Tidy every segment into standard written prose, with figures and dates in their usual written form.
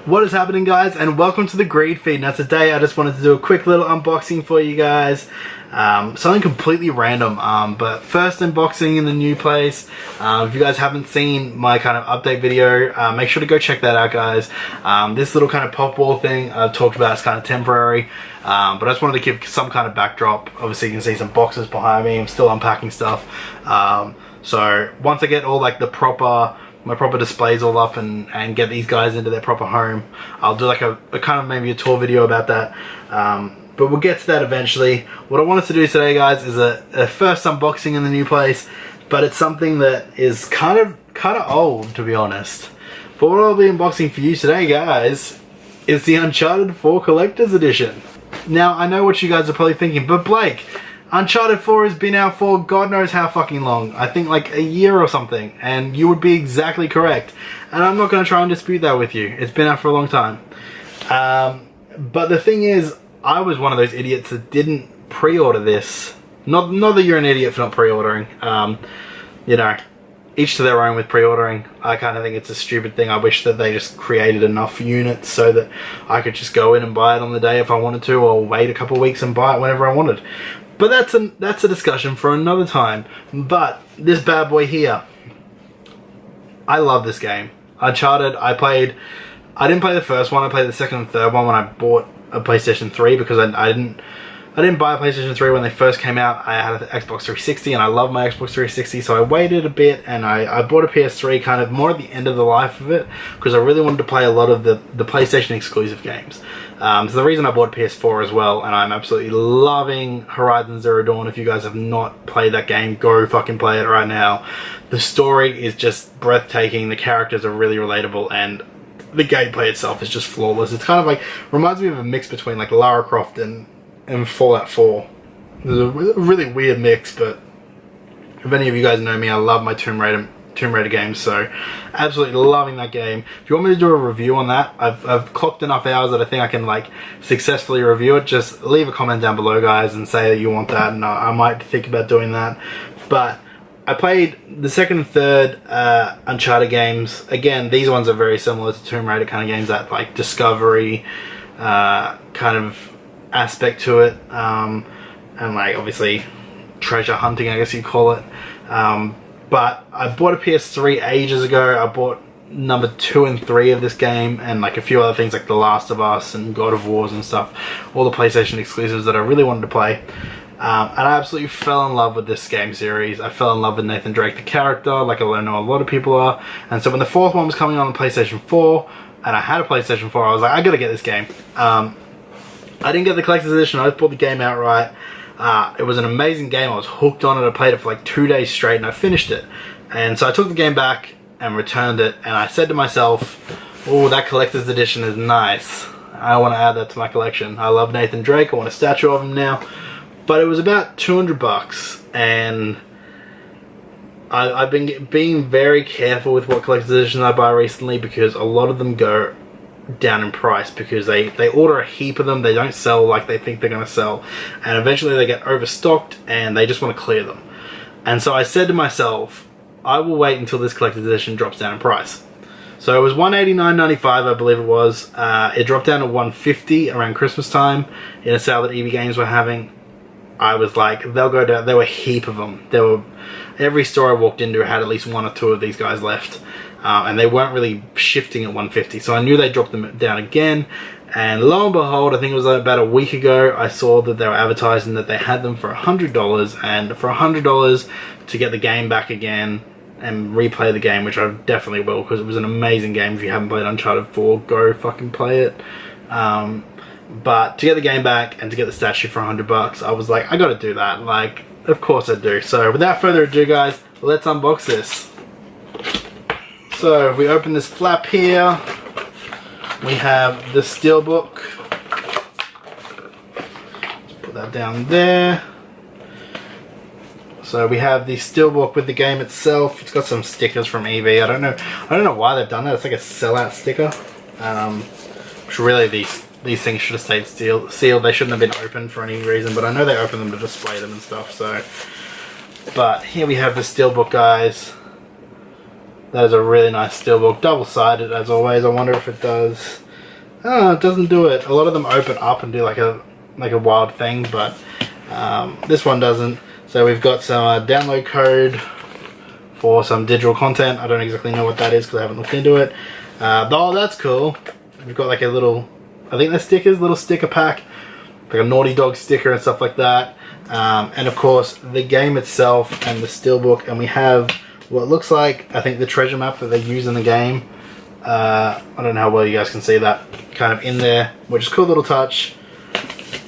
What is happening, guys, and welcome to the Greed Feed. Now today I just wanted to do a quick little unboxing for you guys. Something completely random, but first unboxing in the new place. If you guys haven't seen my kind of update video, make sure to go check that out, guys. This little kind of pop wall thing I've talked about is kind of temporary, but I just wanted to give some kind of backdrop. Obviously you can see some boxes behind me. I'm still unpacking stuff. So once I get all like my proper displays all up and get these guys into their proper home, I'll do like a kind of maybe a tour video about that. But we'll get to that eventually. What I wanted to do today, guys, is a first unboxing in the new place, but it's something that is kind of old, to be honest. But what I'll be unboxing for you today, guys, is the Uncharted 4 Collector's Edition. Now, I know what you guys are probably thinking, but Blake, Uncharted 4 has been out for God knows how fucking long. I think like a year or something, and you would be exactly correct. And I'm not going to try and dispute that with you. It's been out for a long time. But the thing is, I was one of those idiots that didn't pre-order this. Not that you're an idiot for not pre-ordering. You know, each to their own with pre-ordering. I kind of think it's a stupid thing. I wish that they just created enough units so that I could just go in and buy it on the day if I wanted to, or wait a couple of weeks and buy it whenever I wanted. But that's a discussion for another time. But this bad boy here, I love this game. Uncharted, I didn't play the first one. I played the second and third one when I bought a PlayStation 3, because I didn't buy a PlayStation 3 when they first came out. I had an Xbox 360 and I love my Xbox 360, so I waited a bit and I bought a PS3 kind of more at the end of the life of it, because I really wanted to play a lot of the PlayStation exclusive games. So the reason I bought a PS4 as well, and I'm absolutely loving Horizon Zero Dawn. If you guys have not played that game, go fucking play it right now. The story is just breathtaking, the characters are really relatable, and the gameplay itself is just flawless. It's kind of like, reminds me of a mix between like Lara Croft and Fallout 4. There's a really weird mix, but if any of you guys know me, I love my Tomb Raider games, so absolutely loving that game. If you want me to do a review on that, I've clocked enough hours that I think I can like successfully review it. Just leave a comment down below, guys, and say that you want that, and I might think about doing that. But I played the second and third Uncharted games. Again, these ones are very similar to Tomb Raider kind of games, that like discovery kind of aspect to it, and like obviously treasure hunting, I guess you call it. But I bought a PS3 ages ago. I bought number 2 and 3 of this game, and like a few other things like The Last of Us and God of Wars and stuff, all the PlayStation exclusives that I really wanted to play. And I absolutely fell in love with this game series. I fell in love with Nathan Drake, the character, like I know a lot of people are. And so when the fourth one was coming on PlayStation 4, and I had a PlayStation 4, I was like, I gotta get this game. I didn't get the collector's edition, I just bought the game outright. It was an amazing game. I was hooked on it. I played it for like 2 days straight and I finished it. And so I took the game back and returned it, and I said to myself, oh, that collector's edition is nice. I want to add that to my collection. I love Nathan Drake. I want a statue of him now. But it was about 200 bucks, and I've been being very careful with what collector's editions I buy recently, because a lot of them go down in price because they order a heap of them. They don't sell like they think they're going to sell, and eventually they get overstocked and they just want to clear them. And so I said to myself, I will wait until this collector's edition drops down in price. So it was $189.95, I believe it was. It dropped down to $150 around Christmas time in a sale that EB Games were having. I was like, they'll go down. There were a heap of them. Every store I walked into had at least 1 or 2 of these guys left. And they weren't really shifting at $150, so I knew they dropped them down again. And lo and behold, I think it was about a week ago, I saw that they were advertising that they had them for $100, and for $100 to get the game back again and replay the game, which I definitely will, because it was an amazing game. If you haven't played Uncharted 4, go fucking play it. But to get the game back and to get the statue for $100, I was like, I gotta do that. Like, of course I do. So without further ado, guys, let's unbox this. So if we open this flap here, we have the steelbook. Let's put that down there. So we have the steelbook with the game itself. It's got some stickers from EV. I don't know why they've done that. It's like a sellout sticker. Which really these things should have stayed sealed. They shouldn't have been opened for any reason, but I know they open them to display them and stuff. So, but here we have the steelbook, guys. That is a really nice steelbook, double-sided as always. I wonder if it does Oh, it doesn't do it. A lot of them open up and do like a wild thing, but this one doesn't. So we've got some download code for some digital content. I don't exactly know what that is because I haven't looked into it. Oh, that's cool. We've got like a little, I think they're stickers, little sticker pack, like a Naughty Dog sticker and stuff like that. And of course the game itself and the steelbook, and we have what looks like, I think, the treasure map that they use in the game. I don't know how well you guys can see that kind of in there, which is a cool little touch.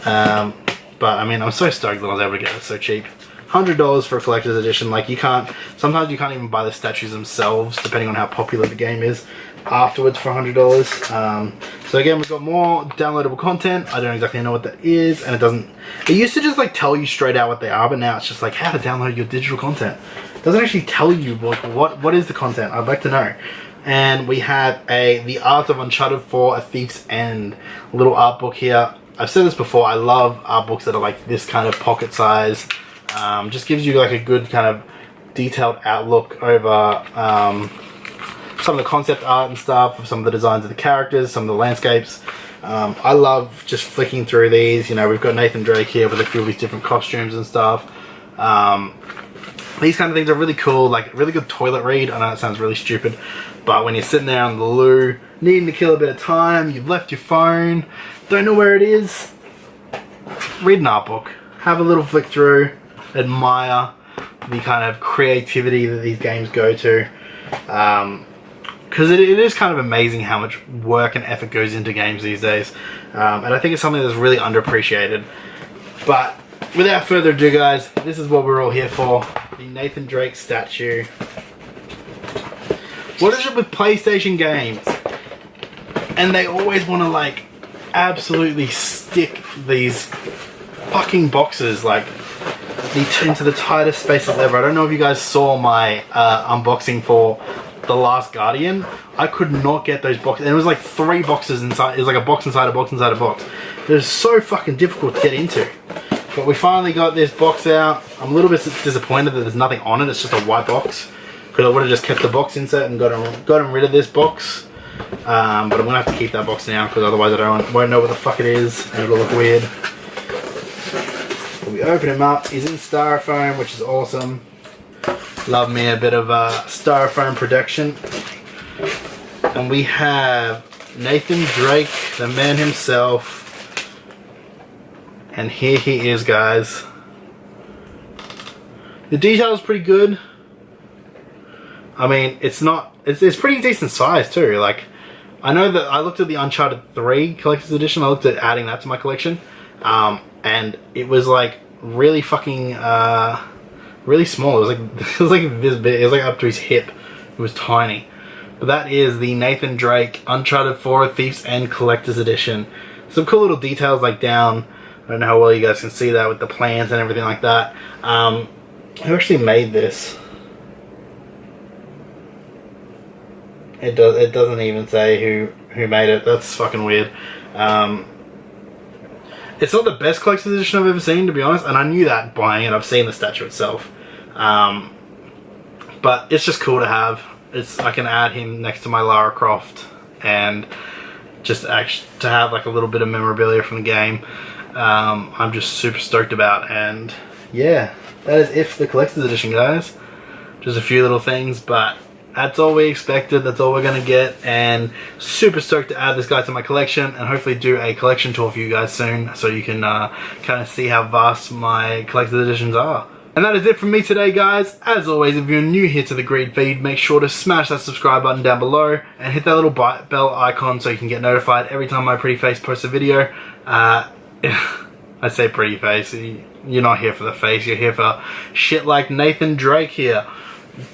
But I mean, I'm so stoked that I was able to get it so cheap. $100 for a collector's edition. Like, you can't, sometimes you can't even buy the statues themselves, depending on how popular the game is, afterwards for $100. So again, we've got more downloadable content. I don't exactly know what that is, and it used to just like tell you straight out what they are, but now it's just like how to download your digital content. It doesn't actually tell you like what is the content. I'd like to know. And we have The Art of Uncharted 4: A Thief's End, a little art book here. I've said this before, I love art books that are like this kind of pocket size. Just gives you like a good kind of detailed outlook over some of the concept art and stuff, some of the designs of the characters, some of the landscapes. I love just flicking through these. You know, we've got Nathan Drake here with a few of these different costumes and stuff. These kind of things are really cool, like really good toilet read. I know it sounds really stupid, but when you're sitting there on the loo, needing to kill a bit of time, you've left your phone, don't know where it is, read an art book, have a little flick through, admire the kind of creativity that these games go to. Because it is kind of amazing how much work and effort goes into games these days. And I think it's something that's really underappreciated. But without further ado, guys, this is what we're all here for. The Nathan Drake statue. What is it with PlayStation games? And they always want to like absolutely stick these fucking boxes like into the tightest spaces ever. I don't know if you guys saw my unboxing for The Last Guardian. I could not get those boxes, and it was like 3 boxes inside. It was like a box inside a box inside a box. It was so fucking difficult to get into. But we finally got this box out. I'm a little bit disappointed that there's nothing on it. It's just a white box, because I would have just kept the box insert and gotten rid of this box. But I'm gonna have to keep that box now, because otherwise I won't know what the fuck it is, and it'll look weird. We open him up. He's in styrofoam, which is awesome. Love me a bit of styrofoam production. And we have Nathan Drake, the man himself. And here he is, guys. The detail is pretty good. I mean, it's pretty decent size too. Like, I know that I looked at the Uncharted 3 collector's edition. I looked at adding that to my collection. And it was like really fucking really small. It was like this big. It was like up to his hip. It was tiny. But that is the Nathan Drake Uncharted 4: A Thief's End collector's edition. Some cool little details like down. I don't know how well you guys can see that with the plans and everything like that. Who actually made this? It doesn't even say who made it. That's fucking weird. It's not the best collector's edition I've ever seen, to be honest, and I knew that buying it. I've seen the statue itself. But it's just cool to have. I can add him next to my Lara Croft, and just to have like a little bit of memorabilia from the game. I'm just super stoked about, and yeah, that is it for the collector's edition, guys. Just a few little things, but that's all we expected. That's all we're gonna get, and super stoked to add this guy to my collection, and hopefully do a collection tour for you guys soon, so you can kind of see how vast my collector's editions are. And that is it from me today, guys. As always, if you're new here to the Greed Feed, make sure to smash that subscribe button down below and hit that little bell icon so you can get notified every time my pretty face posts a video. I say pretty face, you're not here for the face, you're here for shit like Nathan Drake here.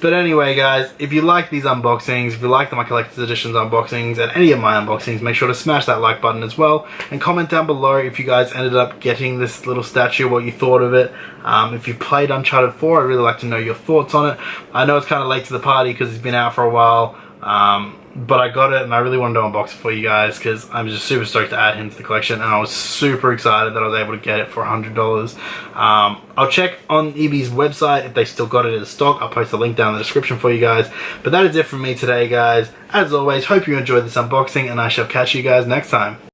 But anyway, guys, if you like these unboxings, if you like my collector's editions unboxings and any of my unboxings, make sure to smash that like button as well, and comment down below if you guys ended up getting this little statue, what you thought of it. If you played Uncharted 4, I'd really like to know your thoughts on it. I know it's kind of late to the party because it's been out for a while, But I got it and I really wanted to unbox it for you guys because I'm just super stoked to add him to the collection, and I was super excited that I was able to get it for $100. I'll check on EB's website if they still got it in stock. I'll post a link down in the description for you guys. But that is it from me today, guys. As always, hope you enjoyed this unboxing, and I shall catch you guys next time.